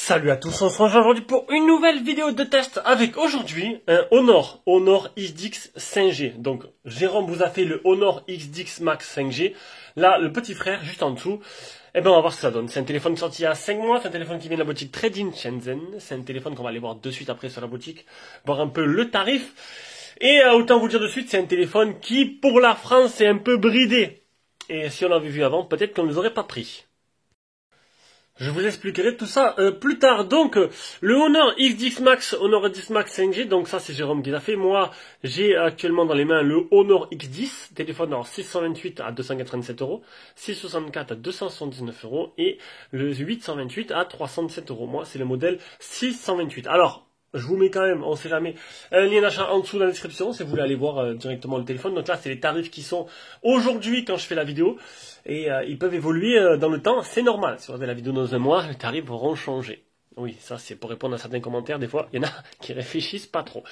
Salut à tous, on se retrouve aujourd'hui pour une nouvelle vidéo de test avec aujourd'hui un Honor XDX 5G. Donc Jérôme vous a fait le Honor XDX Max 5G. Là, le petit frère, juste en dessous, eh ben on va voir ce que ça donne. C'est un téléphone sorti il y a 5 mois, c'est un téléphone qui vient de la boutique Trading Shenzhen. C'est un téléphone qu'on va aller voir de suite après sur la boutique, voir un peu le tarif. Et autant vous dire de suite, c'est un téléphone qui, pour la France, est un peu bridé. Et si on l'avait vu avant, peut-être qu'on ne les aurait pas pris. Je vous expliquerai tout ça plus tard. Donc, le Honor XDX Max, Honor XDX Max 5G, donc ça c'est Jérôme qui l'a fait. Moi, j'ai actuellement dans les mains le Honor X10, téléphone en 628 à 287 euros, 664 à 279 euros et le 828 à 307 euros. Moi, c'est le modèle 628. Alors, je vous mets quand même, on sait jamais, un lien d'achat en dessous dans la description si vous voulez aller voir directement le téléphone. Donc là, c'est les tarifs qui sont aujourd'hui quand je fais la vidéo. Et ils peuvent évoluer dans le temps, c'est normal. Si vous regardez la vidéo dans un mois, les tarifs auront changé. Oui, ça c'est pour répondre à certains commentaires, des fois, il y en a qui réfléchissent pas trop.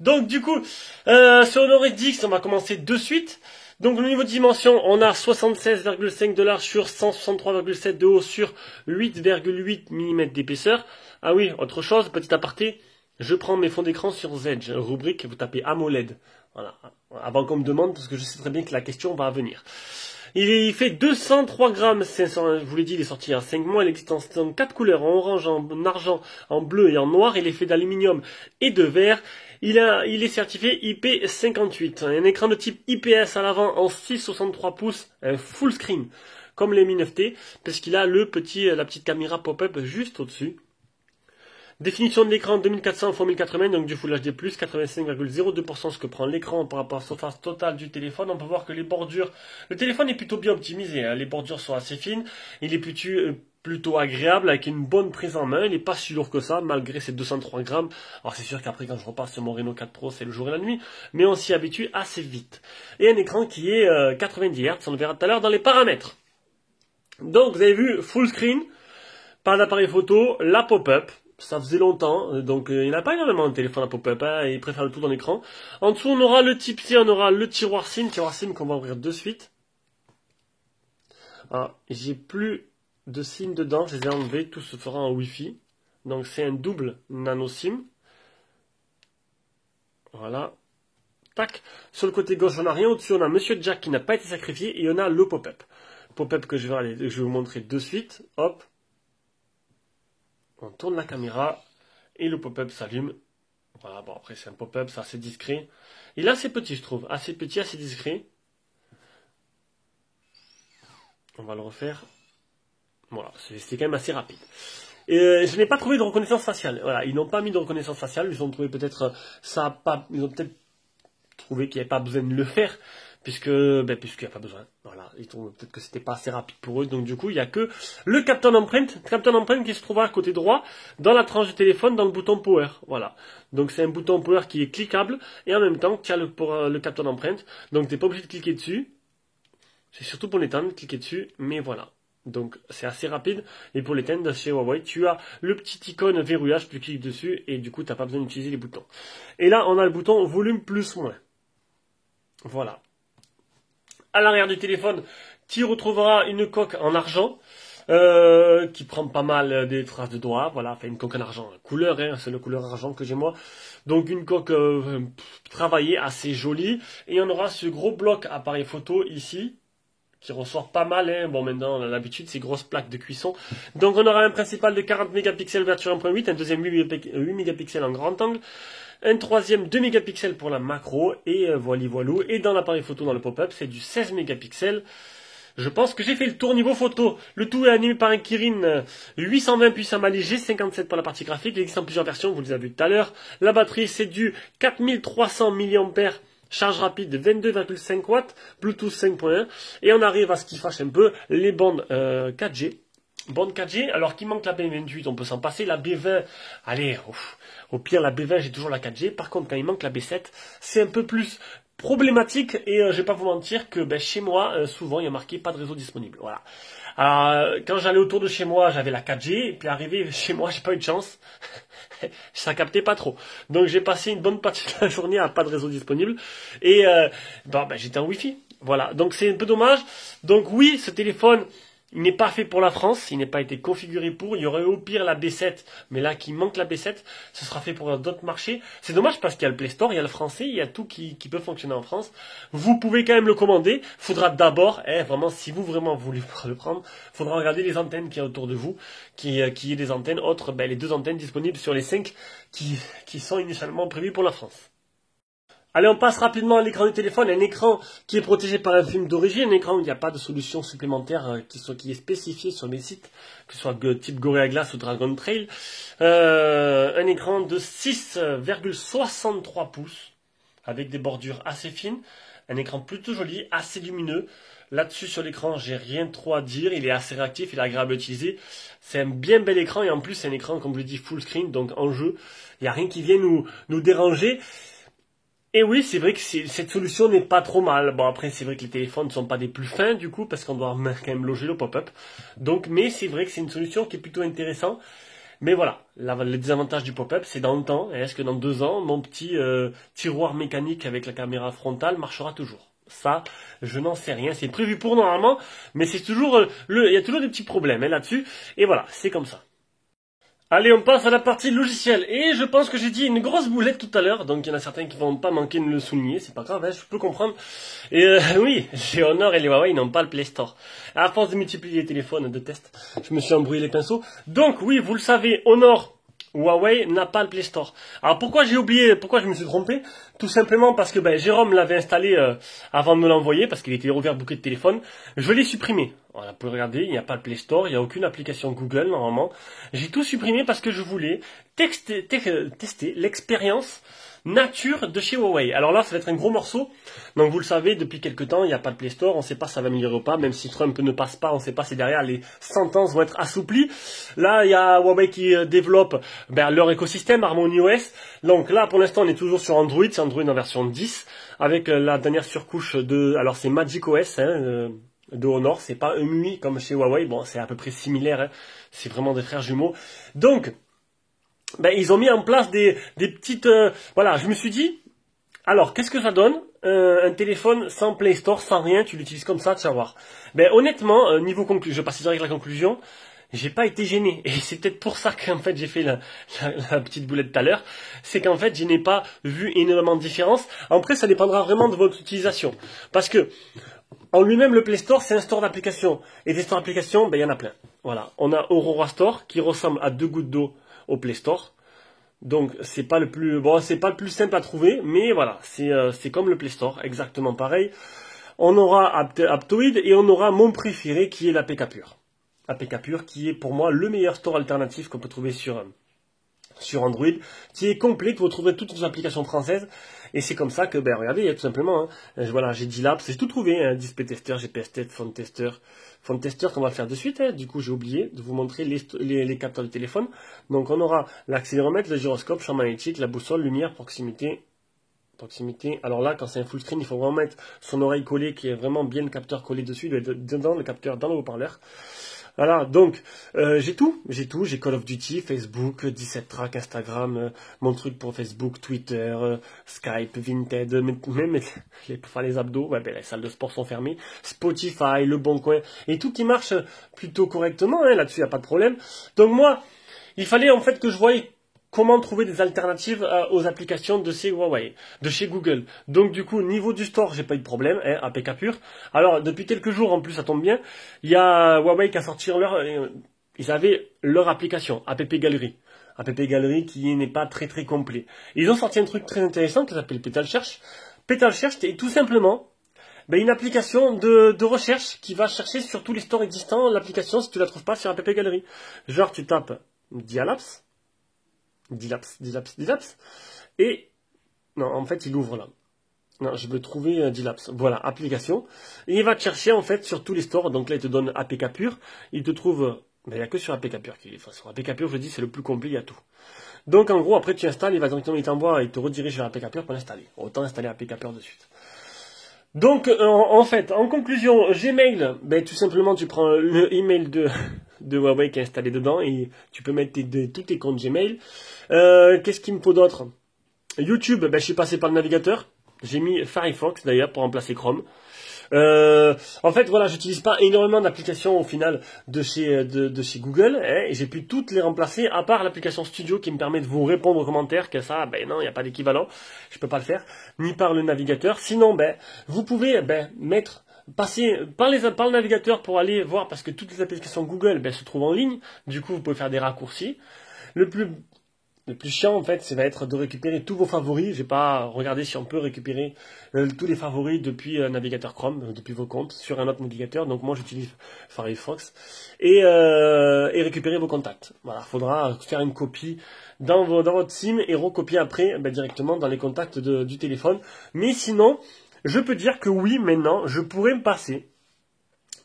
Donc du coup, sur Honor XDX, on va commencer de suite. Donc au niveau de dimension, on a 76,5 de large sur 163,7 de haut sur 8,8 mm d'épaisseur. Ah oui, autre chose, petit aparté. Je prends mes fonds d'écran sur Zedge, rubrique, vous tapez AMOLED. Voilà, avant qu'on me demande, parce que je sais très bien que la question va venir. Il fait 203 grammes, 500, je vous l'ai dit, il est sorti il y a 5 mois, il existe en 4 couleurs, en orange, en argent, en bleu et en noir, il est fait d'aluminium et de verre. Il est certifié IP58, un écran de type IPS à l'avant en 6,63 pouces, un full screen, comme les Mi 9T, parce qu'il a la petite caméra pop-up juste au-dessus. Définition de l'écran 2400 x 1080, donc du Full HD+, 85,02% ce que prend l'écran par rapport à la surface totale du téléphone. On peut voir que les bordures, le téléphone est plutôt bien optimisé, hein. Les bordures sont assez fines, il est plutôt agréable avec une bonne prise en main, il n'est pas si lourd que ça malgré ses 203 grammes. Alors c'est sûr qu'après quand je repasse sur mon Reno 4 Pro c'est le jour et la nuit, mais on s'y habitue assez vite. Et un écran qui est 90 Hz, on le verra tout à l'heure dans les paramètres. Donc vous avez vu, full screen, pas d'appareil photo, la pop-up. Ça faisait longtemps, donc il n'y en a pas énormément de téléphones à pop-up, hein, et ils préfèrent le tout dans l'écran. En dessous, on aura le type C, on aura le tiroir SIM qu'on va ouvrir de suite. Alors, j'ai plus de SIM dedans, je les ai enlevés, tout se fera en Wi-Fi. Donc c'est un double nano SIM. Voilà. Tac. Sur le côté gauche, on n'a rien. Au-dessus, on a Monsieur Jack qui n'a pas été sacrifié, et on a le pop-up. Pop-up que je vais vous montrer de suite. Hop. On tourne la caméra et le pop-up s'allume. Voilà, bon après c'est un pop-up, c'est assez discret. Il est assez petit je trouve, assez petit, assez discret. On va le refaire. Voilà, c'est quand même assez rapide. Et je n'ai pas trouvé de reconnaissance faciale. Voilà, ils n'ont pas mis de reconnaissance faciale, ils ont trouvé peut-être ils ont peut-être trouvé qu'il n'y avait pas besoin de le faire. Puisqu'il n'y a pas besoin. Voilà, ils trouvent peut-être que c'était pas assez rapide pour eux, donc du coup il n'y a que le capteur d'empreinte qui se trouvera à côté droit, dans la tranche du téléphone, dans le bouton Power. Voilà. Donc c'est un bouton Power qui est cliquable, et en même temps tu as le capteur d'empreinte, donc tu n'es pas obligé de cliquer dessus. C'est surtout pour l'éteindre, cliquer dessus, mais voilà. Donc c'est assez rapide, et pour l'éteindre chez Huawei, tu as le petit icône verrouillage, tu cliques dessus, et du coup tu n'as pas besoin d'utiliser les boutons. Et là on a le bouton volume plus moins. Voilà. À l'arrière du téléphone, tu retrouveras une coque en argent qui prend pas mal des traces de doigts. Voilà, fait une coque en argent couleur, hein, c'est la couleur argent que j'ai moi. Donc une coque travaillée, assez jolie. Et on aura ce gros bloc appareil photo ici qui ressort pas mal. Hein. Bon, maintenant on a l'habitude, ces grosses plaques de cuisson. Donc on aura un principal de 40 mégapixels ouverture 1.8, un deuxième 8 mégapixels en grand angle. Un troisième 2 mégapixels pour la macro, et voilou. Et dans l'appareil photo, dans le pop-up, c'est du 16 mégapixels. Je pense que j'ai fait le tour niveau photo. Le tout est animé par un Kirin 820 puissant Mali G57 pour la partie graphique. Il existe en plusieurs versions, vous les avez vues tout à l'heure. La batterie, c'est du 4300 mAh. Charge rapide de 22,5 watts, Bluetooth 5.1. Et on arrive à ce qui fâche un peu, les bandes 4G. Bande 4G, alors qu'il manque la B28, on peut s'en passer. La B20, allez, au pire la B20 j'ai toujours la 4G. Par contre quand il manque la B7, c'est un peu plus problématique. Et je vais pas vous mentir que chez moi, souvent il y a marqué pas de réseau disponible. Voilà. Alors, quand j'allais autour de chez moi, j'avais la 4G, et puis arrivé chez moi, j'ai pas eu de chance. Ça captait pas trop. Donc j'ai passé une bonne partie de la journée à pas de réseau disponible. Et j'étais en Wi-Fi. Voilà. Donc c'est un peu dommage. Donc oui, ce téléphone, il n'est pas fait pour la France, il n'est pas été configuré pour. Il y aurait au pire la B7, mais là qui manque la B7, ce sera fait pour d'autres marchés. C'est dommage parce qu'il y a le Play Store, il y a le français, il y a tout qui peut fonctionner en France. Vous pouvez quand même le commander. Faudra d'abord, vraiment, si vous vraiment voulez le prendre, faudra regarder les antennes qu'il y a autour de vous, qu'il y ait des antennes autres, les 2 antennes disponibles sur les 5 qui sont initialement prévues pour la France. Allez, on passe rapidement à l'écran du téléphone, un écran qui est protégé par un film d'origine, un écran où il n'y a pas de solution supplémentaire qui est spécifiée sur mes sites, que ce soit type Gorilla Glass ou Dragon Trail. Un écran de 6,63 pouces, avec des bordures assez fines, un écran plutôt joli, assez lumineux. Là-dessus, sur l'écran, j'ai rien trop à dire, il est assez réactif, il est agréable à utiliser. C'est un bien bel écran, et en plus, c'est un écran, comme je l'ai dit, full screen, donc en jeu, il n'y a rien qui vient nous déranger. Et oui, c'est vrai que cette solution n'est pas trop mal. Bon, après, c'est vrai que les téléphones ne sont pas des plus fins, du coup, parce qu'on doit quand même loger le pop-up. Donc, mais c'est vrai que c'est une solution qui est plutôt intéressante. Mais voilà, le désavantage du pop-up, c'est dans le temps. Et est-ce que dans 2 ans, mon petit tiroir mécanique avec la caméra frontale marchera toujours? Ça, je n'en sais rien. C'est prévu pour normalement, mais c'est toujours il y a toujours des petits problèmes là-dessus. Et voilà, c'est comme ça. Allez, on passe à la partie logicielle. Et je pense que j'ai dit une grosse boulette tout à l'heure, donc il y en a certains qui vont pas manquer de le souligner, c'est pas grave, je peux comprendre. Et oui, les Honor et les Huawei n'ont pas le Play Store. À force de multiplier les téléphones de test, je me suis embrouillé les pinceaux. Donc oui, vous le savez, Honor, Huawei n'a pas le Play Store. Alors pourquoi j'ai oublié, pourquoi je me suis trompé? Tout simplement parce que Jérôme l'avait installé avant de me l'envoyer, parce qu'il était overbooké de téléphone. Je l'ai supprimé. Voilà, vous pouvez regarder, il n'y a pas le Play Store, il n'y a aucune application Google normalement. J'ai tout supprimé parce que je voulais tester l'expérience nature de chez Huawei. Alors là, ça va être un gros morceau. Donc vous le savez, depuis quelques temps, il n'y a pas de Play Store. On ne sait pas si ça va améliorer ou pas. Même si Trump ne passe pas, on ne sait pas si derrière les sentences vont être assouplies. Là, il y a Huawei qui développe leur écosystème HarmonyOS. Donc là, pour l'instant, on est toujours sur Android. C'est Android en version 10. Avec la dernière surcouche de... Alors c'est MagicOS, de Honor. C'est pas EMUI comme chez Huawei. Bon, c'est à peu près similaire. C'est vraiment des frères jumeaux. Donc... ils ont mis en place des petites... voilà, je me suis dit, alors, qu'est-ce que ça donne un téléphone sans Play Store, sans rien, tu l'utilises comme ça, tu vas voir. Honnêtement, niveau conclusion, je passe direct à la conclusion, j'ai pas été gêné. Et c'est peut-être pour ça qu'en fait, j'ai fait la petite boulette tout à l'heure. C'est qu'en fait, je n'ai pas vu énormément de différence. Après, ça dépendra vraiment de votre utilisation. Parce que, en lui-même, le Play Store, c'est un store d'applications. Et des stores d'applications, il y en a plein. Voilà. On a Aurora Store, qui ressemble à 2 gouttes d'eau au Play Store. Donc c'est pas le plus simple à trouver, mais voilà, c'est comme le Play Store, exactement pareil. On aura Aptoid et on aura mon préféré qui est l'APK Pure. APK Pure qui est pour moi le meilleur store alternatif qu'on peut trouver sur Android, qui est complet, que vous trouverez toutes les applications françaises. Et c'est comme ça que, regardez, il y a tout simplement, voilà, j'ai D-Labs, j'ai tout trouvé, Display Tester, GPS Test, Phone Tester qu'on va faire de suite, du coup j'ai oublié de vous montrer les capteurs de téléphone. Donc on aura l'accéléromètre, le gyroscope, champ magnétique, la boussole, lumière, proximité. Alors là, quand c'est un full screen, il faut vraiment mettre son oreille collée, qui est vraiment bien le capteur collé dessus, dedans le capteur dans le haut-parleur. Voilà, donc j'ai tout, j'ai Call of Duty, Facebook, 17 Track, Instagram, mon truc pour Facebook, Twitter, Skype, Vinted, même les abdos, les salles de sport sont fermées, Spotify, Le Bon Coin, et tout qui marche plutôt correctement, là-dessus il n'y a pas de problème. Donc moi, il fallait en fait que je voyais comment trouver des alternatives aux applications de chez Huawei, de chez Google. Donc du coup, niveau du store, j'ai pas eu de problème, APK Pure. Alors, depuis quelques jours, en plus, ça tombe bien, il y a Huawei qui a sorti ils avaient leur application, App Gallery. App Gallery qui n'est pas très très complet. Ils ont sorti un truc très intéressant qui s'appelle Petal Search. Petal Search, c'est tout simplement une application de recherche qui va chercher sur tous les stores existants l'application si tu la trouves pas sur App Gallery. Genre, tu tapes D-Labs, et non, en fait il ouvre là. Non, je veux trouver D-Labs. Voilà, application. Et il va te chercher en fait sur tous les stores. Donc là il te donne APK Pure. Il te trouve, il n'y a que sur APK Pure qu'il est. Enfin, sur APK Pure, je dis c'est le plus complet, il y a tout. Donc en gros après tu installes, il va directement, il t'envoie, il te redirige vers APK Pure pour l'installer. Autant installer APK Pure de suite. Donc, en fait, en conclusion, Gmail, ben, tout simplement, tu prends le email de Huawei qui est installé dedans et tu peux mettre tous tes comptes Gmail. Qu'est-ce qu'il me faut d'autre? YouTube, ben, je suis passé par le navigateur. J'ai mis Firefox d'ailleurs pour remplacer Chrome. En fait, voilà, j'utilise pas énormément d'applications au final de chez Google, hein, et j'ai pu toutes les remplacer, à part l'application Studio qui me permet de vous répondre aux commentaires, que ça, ben non, il n'y a pas d'équivalent, je peux pas le faire, ni par le navigateur. Sinon, ben, vous pouvez, ben, passer par le navigateur pour aller voir, parce que toutes les applications Google, ben, se trouvent en ligne, du coup, vous pouvez faire des raccourcis. Le plus chiant, en fait, ça va être de récupérer tous vos favoris. J'ai pas regardé si on peut récupérer tous les favoris depuis un navigateur Chrome, depuis vos comptes, sur un autre navigateur. Donc moi, j'utilise Firefox. Et récupérer vos contacts. Voilà, faudra faire une copie dans votre SIM et recopier après directement dans les contacts du téléphone. Mais sinon, je peux dire que oui, maintenant, je pourrais me passer,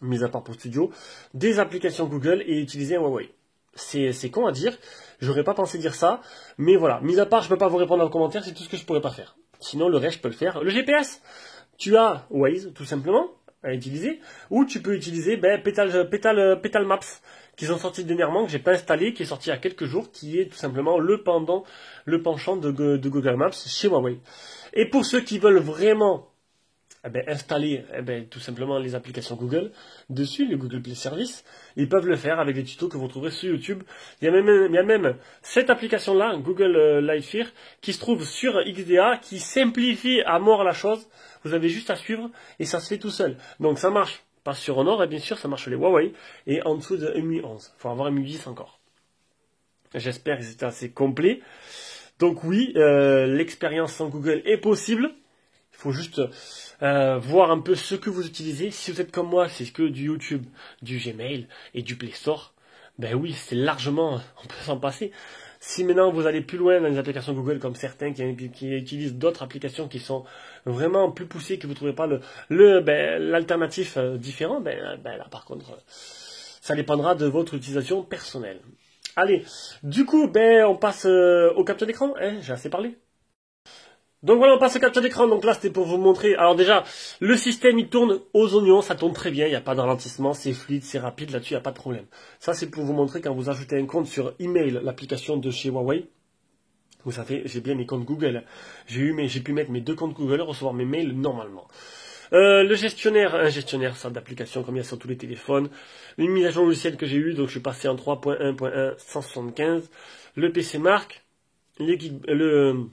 mis à part pour Studio, des applications Google et utiliser un Huawei. C'est con à dire, j'aurais pas pensé dire ça, mais voilà, mis à part je peux pas vous répondre en commentaire, c'est tout ce que je pourrais pas faire. Sinon le reste je peux le faire. Le GPS, tu as Waze tout simplement à utiliser, ou tu peux utiliser Petal Maps, qui sont sortis dernièrement, que j'ai pas installé, qui est sorti il y a quelques jours, qui est tout simplement le penchant de Google Maps chez Huawei. Et pour ceux qui veulent vraiment installer tout simplement les applications Google dessus, les Google Play Service, ils peuvent le faire avec des tutos que vous trouverez sur YouTube. Il y a même cette application-là, Google Lightyear, qui se trouve sur XDA, qui simplifie à mort la chose. Vous avez juste à suivre et ça se fait tout seul. Donc ça marche pas sur Honor, et bien sûr ça marche sur les Huawei et en dessous de MI 11. Il faut avoir MI 10 encore. J'espère que c'était assez complet. Donc oui, l'expérience sans Google est possible. Il faut juste voir un peu ce que vous utilisez. Si vous êtes comme moi, c'est que du YouTube, du Gmail et du Play Store, ben oui, c'est largement, on peut s'en passer. Si maintenant vous allez plus loin dans les applications Google comme certains qui utilisent d'autres applications qui sont vraiment plus poussées, que vous ne trouvez pas l'alternatif différent, là par contre, ça dépendra de votre utilisation personnelle. Allez, du coup, on passe au capture d'écran, hein, j'ai assez parlé. Donc voilà, on passe au capture d'écran. Donc là, c'était pour vous montrer. Alors déjà, le système, il tourne aux oignons. Ça tourne très bien. Il n'y a pas de ralentissement. C'est fluide, c'est rapide. Là-dessus, il n'y a pas de problème. Ça, c'est pour vous montrer quand vous ajoutez un compte sur email, l'application de chez Huawei. Vous savez, j'ai bien mes comptes Google. J'ai pu mettre mes 2 comptes Google, recevoir mes mails normalement. Le gestionnaire, un gestionnaire ça d'application comme il y a sur tous les téléphones. Une mise à jour logicielle que j'ai eue, donc je suis passé en 3.1.1 Le PC Mark, le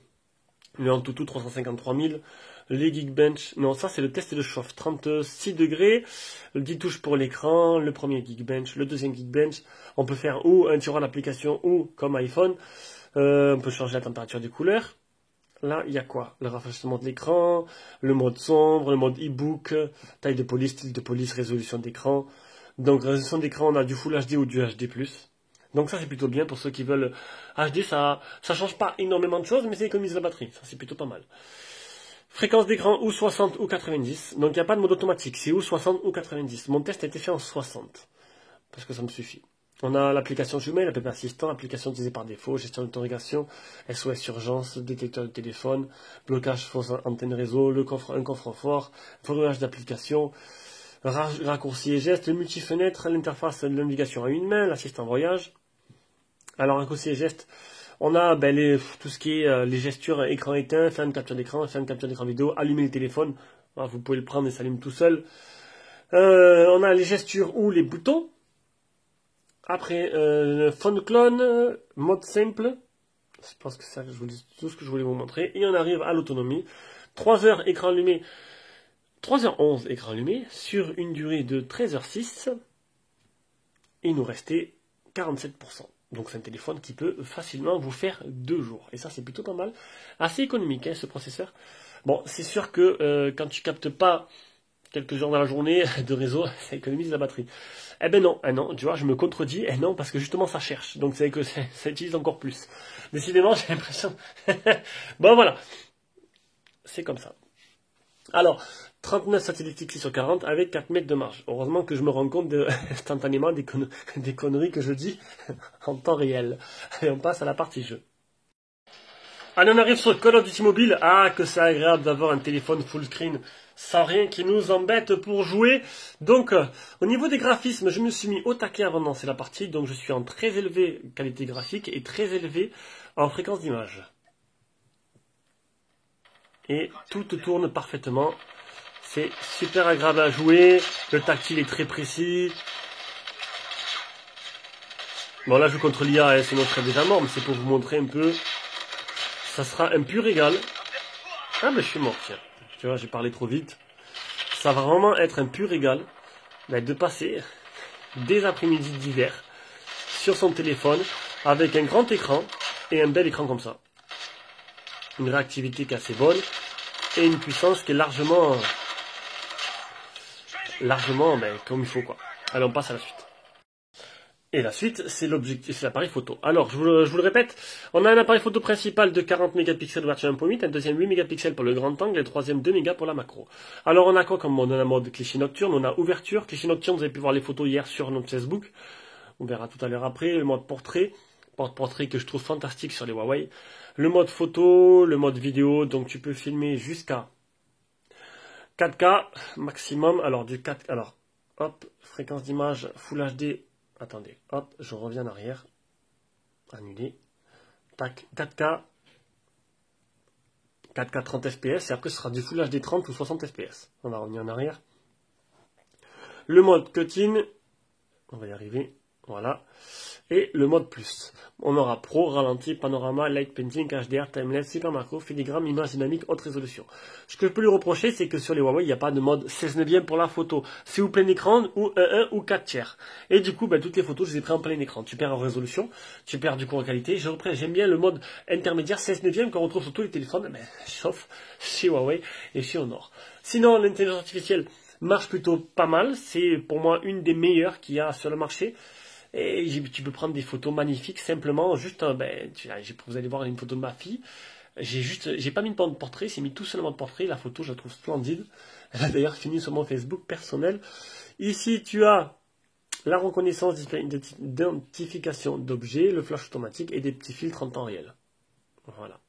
Antutu 353 000, les Geekbench, non ça c'est le test de chauffe, 36 degrés, 10 touches pour l'écran, le premier Geekbench, le deuxième Geekbench, on peut faire ou un tiroir d'application ou comme iPhone, on peut changer la température des couleurs. Là, il y a quoi? Le rafraîchissement de l'écran, le mode sombre, le mode e-book, taille de police, style de police, résolution d'écran. Donc, résolution d'écran, on a du Full HD ou du HD+. Donc ça, c'est plutôt bien pour ceux qui veulent HD. Ça change pas énormément de choses, mais ça économise la batterie. Ça, c'est plutôt pas mal. Fréquence d'écran ou 60 ou 90. Donc, il n'y a pas de mode automatique. C'est ou 60 ou 90. Mon test a été fait en 60. Parce que ça me suffit. On a l'application Gmail, l'app assistant, application utilisée par défaut, gestion d'autorisation, SOS urgence, détecteur de téléphone, blocage fausse antenne réseau, un coffre-fort, verrouillage d'application, raccourci et gestes, le multi-fenêtre, l'interface de navigation à une main, l'assistant voyage. Alors, raccourci et gestes, on a tout ce qui est les gestures écran éteint, faire une capture d'écran vidéo, allumer le téléphone. Alors, vous pouvez le prendre et s'allume tout seul. On a les gestures ou les boutons. Après, phone clone, mode simple. Je pense que c'est tout ce que je voulais vous montrer. Et on arrive à l'autonomie. 3 heures écran allumé. 3h11 écran allumé sur une durée de 13h06. Et il nous restait 47%. Donc c'est un téléphone qui peut facilement vous faire 2 jours. Et ça c'est plutôt pas mal. Assez économique ce processeur. Bon, c'est sûr que quand tu captes pas quelques heures dans la journée de réseau, ça économise la batterie. Eh ben non, tu vois, je me contredis, non, parce que justement ça cherche, donc c'est que ça utilise encore plus. Décidément, j'ai l'impression... Bon voilà, c'est comme ça. Alors, 39 satellites fixés sur 40 avec 4 mètres de marge. Heureusement que je me rends compte instantanément des conneries que je dis en temps réel. Et on passe à la partie jeu. Allez, on arrive sur Call of Duty Mobile. Ah, que c'est agréable d'avoir un téléphone full screen sans rien qui nous embête pour jouer. Donc, au niveau des graphismes, je me suis mis au taquet avant de lancer la partie. Donc, je suis en très élevée qualité graphique et très élevé en fréquence d'image. Et tout tourne parfaitement. C'est super agréable à jouer. Le tactile est très précis. Bon, là, je joue contre l'IA, hein, sinon je serais déjà mort, mais c'est pour vous montrer un peu. Ça sera un pur régal. Ah, mais je suis mort, tiens. Tu vois, j'ai parlé trop vite. Ça va vraiment être un pur régal de passer des après-midi d'hiver sur son téléphone avec un grand écran et un bel écran comme ça. Une réactivité qui est assez bonne et une puissance qui est largement comme il faut, quoi. Allez, on passe à la suite. Et la suite, c'est l'objectif, c'est l'appareil photo. Alors, je vous le répète, on a un appareil photo principal de 40 mégapixels ouverture 1.8, un deuxième 8 mégapixels pour le grand angle et le troisième 2 mégas pour la macro. Alors, on a quoi comme mode? On a un mode cliché nocturne, on a ouverture. Cliché nocturne, vous avez pu voir les photos hier sur notre Facebook. On verra tout à l'heure après. Le mode portrait, porte-portrait que je trouve fantastique sur les Huawei. Le mode photo, le mode vidéo, donc tu peux filmer jusqu'à 4K maximum. Alors, hop, fréquence d'image Full HD. Attendez, hop, je reviens en arrière. Annuler. Tac, 4K 30 fps et après ce sera du Full HD 30 ou 60 fps. On va revenir en arrière. Le mode cutting, on va y arriver, voilà. Et le mode plus. On aura Pro, ralenti, panorama, light painting, HDR, timelapse, super macro, filigrane, image dynamique, haute résolution. Ce que je peux lui reprocher, c'est que sur les Huawei, il n'y a pas de mode 16 neuvième pour la photo. C'est ou plein écran, ou 1.1 ou 4 tiers. Et du coup, toutes les photos, je les ai prises en plein écran. Tu perds en résolution, tu perds du coup en qualité. J'aime bien le mode intermédiaire 16 neuvième qu'on retrouve sur tous les téléphones, sauf chez Huawei et chez Honor. Sinon, l'intelligence artificielle marche plutôt pas mal. C'est pour moi une des meilleures qu'il y a sur le marché. Et tu peux prendre des photos magnifiques simplement, juste, vous allez voir une photo de ma fille. J'ai pas mis de portrait, c'est mis tout seul en mode portrait. La photo, je la trouve splendide. Elle a d'ailleurs fini sur mon Facebook personnel. Ici, tu as la reconnaissance d'identification d'objets, le flash automatique et des petits filtres en temps réel. Voilà.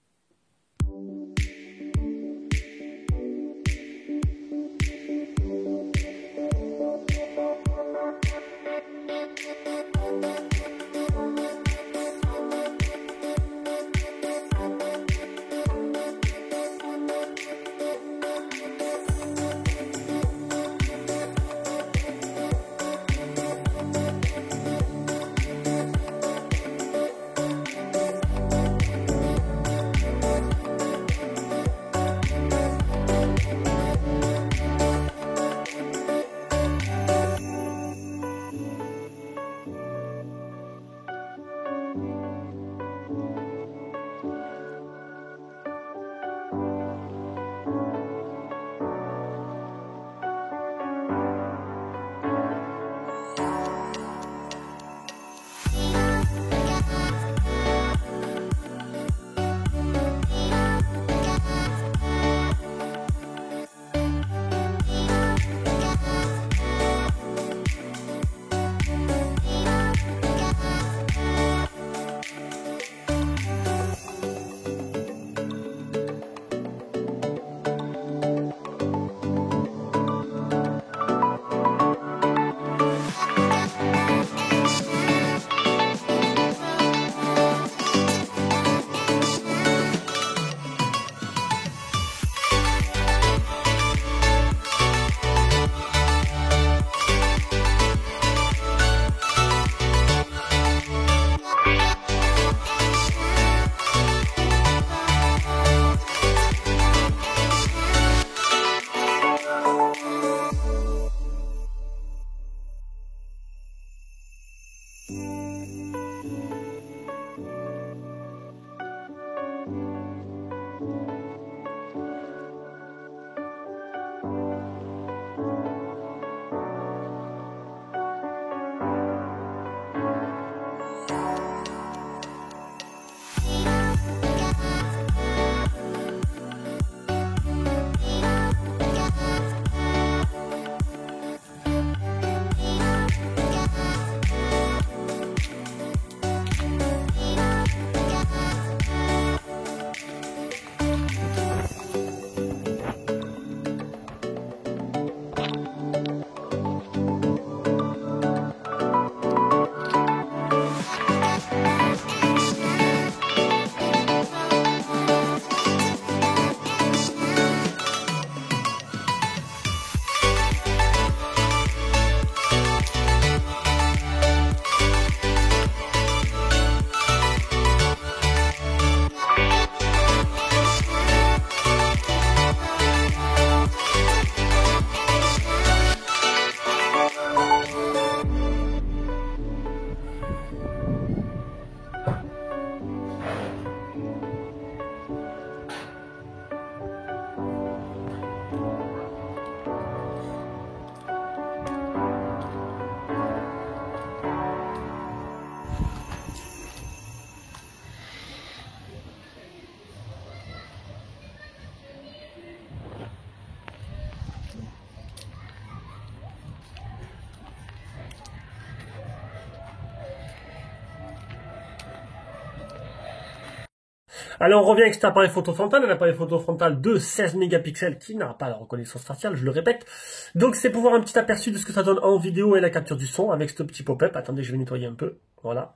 Allez, on revient avec cet appareil photo frontal, un appareil photo frontal de 16 mégapixels qui n'a pas la reconnaissance faciale, je le répète. Donc c'est pour voir un petit aperçu de ce que ça donne en vidéo et la capture du son avec ce petit pop-up. Attendez, je vais nettoyer un peu, voilà.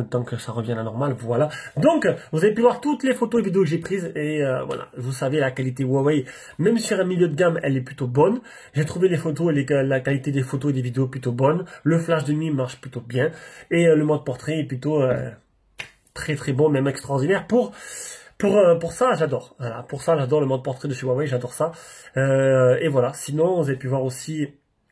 Tant que ça revient à la normale, voilà. Donc, vous avez pu voir toutes les photos et vidéos que j'ai prises et voilà, vous savez la qualité Huawei, même sur un milieu de gamme, elle est plutôt bonne. J'ai trouvé les photos et la qualité des photos et des vidéos plutôt bonne. Le flash de nuit marche plutôt bien et le mode portrait est plutôt très très bon, même extraordinaire. Pour ça, j'adore. Voilà, pour ça, j'adore le mode portrait de chez Huawei, j'adore ça. Et voilà. Sinon, vous avez pu voir aussi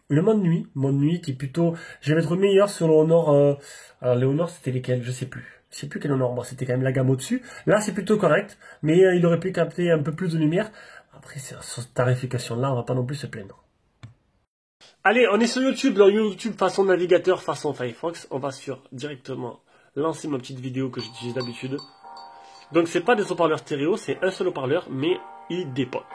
le mode nuit qui est plutôt, je vais être meilleur sur le Honor. Alors les Honor, c'était lesquels? Je sais plus. Je sais plus quel Honor. Bon, c'était quand même la gamme au-dessus. Là, c'est plutôt correct, mais il aurait pu capter un peu plus de lumière. Après, sur cette tarification-là, on va pas non plus se plaindre. Allez, on est sur YouTube. Dans YouTube, façon navigateur, façon Firefox. On va directement lancer ma petite vidéo que j'utilise d'habitude. Donc, c'est pas des haut-parleurs stéréo, c'est un seul haut-parleur, mais il dépote.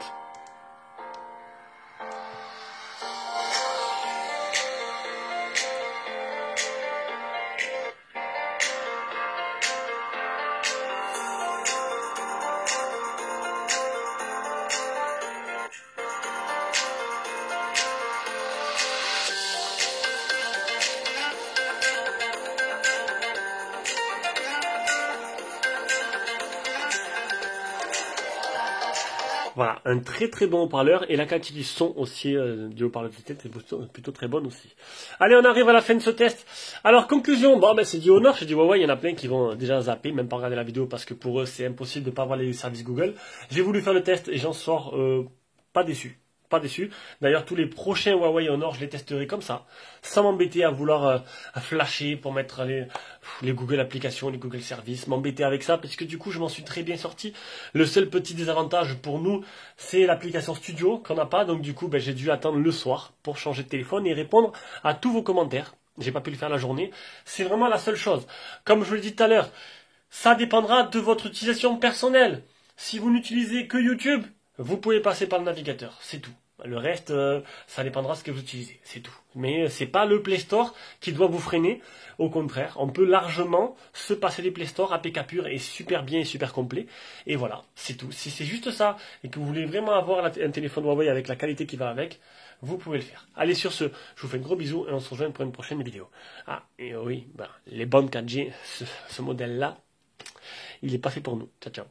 Voilà, un très très bon haut-parleur et la qualité du son aussi du haut-parleur de tête est plutôt très bonne aussi. Allez, on arrive à la fin de ce test. Alors, conclusion, bon, ben, c'est du Honor, c'est du Huawei, il y en a plein qui vont déjà zapper, même pas regarder la vidéo parce que pour eux c'est impossible de pas avoir les services Google. J'ai voulu faire le test et j'en sors pas déçu. Pas déçu. D'ailleurs, tous les prochains Huawei Honor, je les testerai comme ça, sans m'embêter à vouloir flasher pour mettre les Google applications, les Google Services, m'embêter avec ça, parce que du coup, je m'en suis très bien sorti. Le seul petit désavantage pour nous, c'est l'application Studio qu'on n'a pas, donc du coup, ben, j'ai dû attendre le soir pour changer de téléphone et répondre à tous vos commentaires. J'ai pas pu le faire la journée. C'est vraiment la seule chose. Comme je vous l'ai dit tout à l'heure, ça dépendra de votre utilisation personnelle. Si vous n'utilisez que YouTube, vous pouvez passer par le navigateur, c'est tout. Le reste, ça dépendra de ce que vous utilisez, c'est tout. Mais c'est pas le Play Store qui doit vous freiner. Au contraire, on peut largement se passer des Play Store. APK pur est super bien et super complet. Et voilà, c'est tout. Si c'est juste ça et que vous voulez vraiment avoir un téléphone Huawei avec la qualité qui va avec, vous pouvez le faire. Allez, sur ce, je vous fais un gros bisou et on se rejoint pour une prochaine vidéo. Ah, et oui, les bonnes 4G, ce modèle-là, il n'est pas fait pour nous. Ciao, ciao.